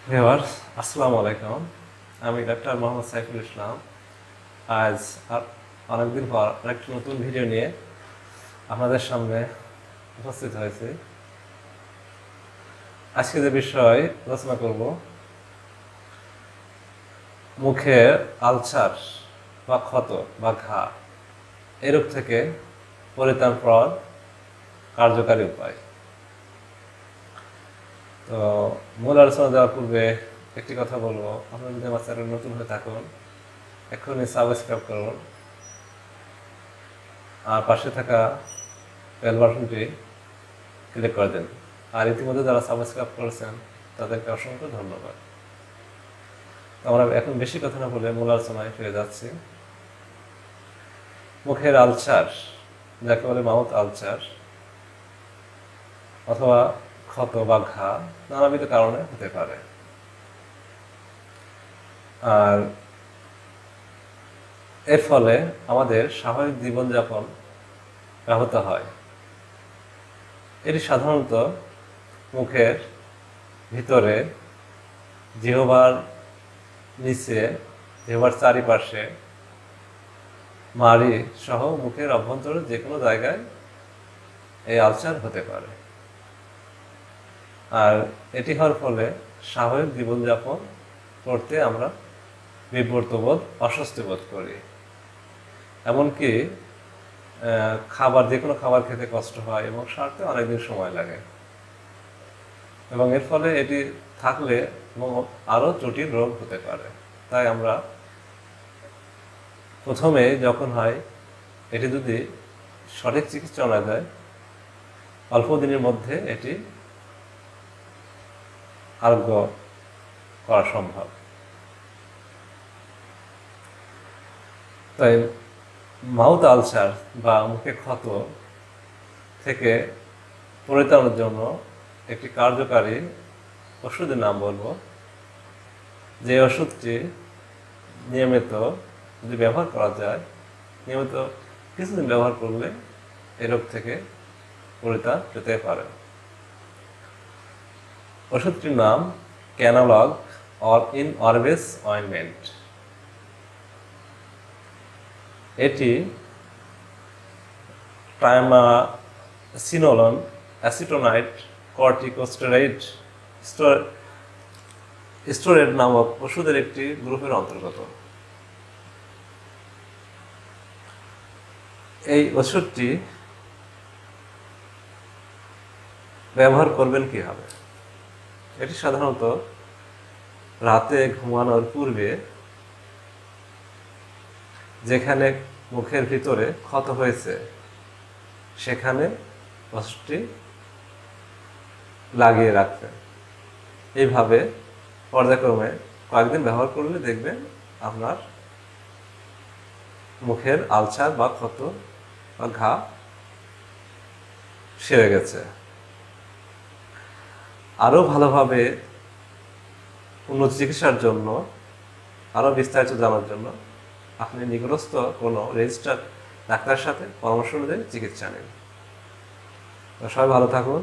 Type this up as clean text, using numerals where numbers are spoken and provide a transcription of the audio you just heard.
Viewers, আসসালামু আলাইকুম। আমি ডাক্তার মোহাম্মদ সাইফুল ইসলাম। আজ অনেকদিন পর আরেকটি নতুন ভিডিও নিয়ে আপনাদের সামনে উপস্থিত হয়েছি। আজকে যে বিষয় আলোচনা করব, মুখের আলসার বা ক্ষত বা ঘা এই রোগ থেকে পরিত্রাণ পাওয়ার কার্যকারী উপায়। তো মূল আলোচনা দেওয়ার পূর্বে একটি কথা বলবো, আপনারা যদি আমার চ্যানেল নতুন হয়ে থাকুন এক্ষুনি সাবস্ক্রাইব করুন আর পাশে থাকা বেল বাটনটি ক্লিক করে দিন। আর ইতিমধ্যে যারা সাবস্ক্রাইব করেছেন তাদেরকে অসংখ্য ধন্যবাদ। আমরা এখন বেশি কথা না বলে মূল আলোচনায় ফিরে যাচ্ছি। মুখের আলসার, যাকে বলে মাউথ আলসার অথবা ক্ষত বা ঘা, নানাবিধ কারণে হতে পারে। আর এর ফলে আমাদের স্বাভাবিক জীবনযাপন ব্যাহত হয়। এটি সাধারণত মুখের ভিতরে, জিহ্বার নিচে, জিহ্বার চারিপাশে, মাড়ি সহ মুখের অভ্যন্তরে যে কোনো জায়গায় এই আলসার হতে পারে। আর এটি হওয়ার ফলে স্বাভাবিক জীবনযাপন করতে আমরা বিব্রত বোধ, অস্বস্তি বোধ করি। এমনকি যে কোনো খাবার খেতে কষ্ট হয় এবং সারতে অনেকদিন সময় লাগে। এবং এর ফলে এটি থাকলে আরও জটিল রোগ হতে পারে। তাই আমরা প্রথমে যখন হয়, এটি যদি সঠিক চিকিৎসা না দেয়, অল্প দিনের মধ্যে এটি আরোগ্য করা সম্ভব। তাই মাউথ আলসার বা মুখে ক্ষত থেকে পরিত্রাণের জন্য একটি কার্যকারী ওষুধের নাম বলবো, যে ওষুধটি নিয়মিত যদি ব্যবহার করা যায়, নিয়মিত কিছুদিন ব্যবহার করলে এই রোগ থেকে পরিত্রাণ পেতে পারে। ওষুধটির নাম ক্যানালগ অর ইন অরবেস অয়েনমেন্ট। এটি ট্রাইমাসিনোলন অ্যাসিটোনাইট কর্টিকোস্টেরয়েড স্টেরয়েড নামক ওষুধের একটি গ্রুপের অন্তর্গত। এই ওষুধটি ব্যবহার করবেন কিভাবে? এটি সাধারণত রাতে ঘুমানোর পূর্বে যেখানে মুখের ভিতরে ক্ষত হয়েছে সেখানে ওষুধটি লাগিয়ে রাখবেন। এইভাবে পর্যায়ক্রমে কয়েকদিন ব্যবহার করলে দেখবেন আপনার মুখের আলসার বা ক্ষত বা ঘা সেরে গেছে। আরও ভালোভাবে উন্নত চিকিৎসার জন্য, আরও বিস্তারিত জানার জন্য আপনি নিকটস্থ কোনো রেজিস্টার্ড ডাক্তারের সাথে পরামর্শ অনুযায়ী চিকিৎসা নিন। সবাই ভালো থাকুন।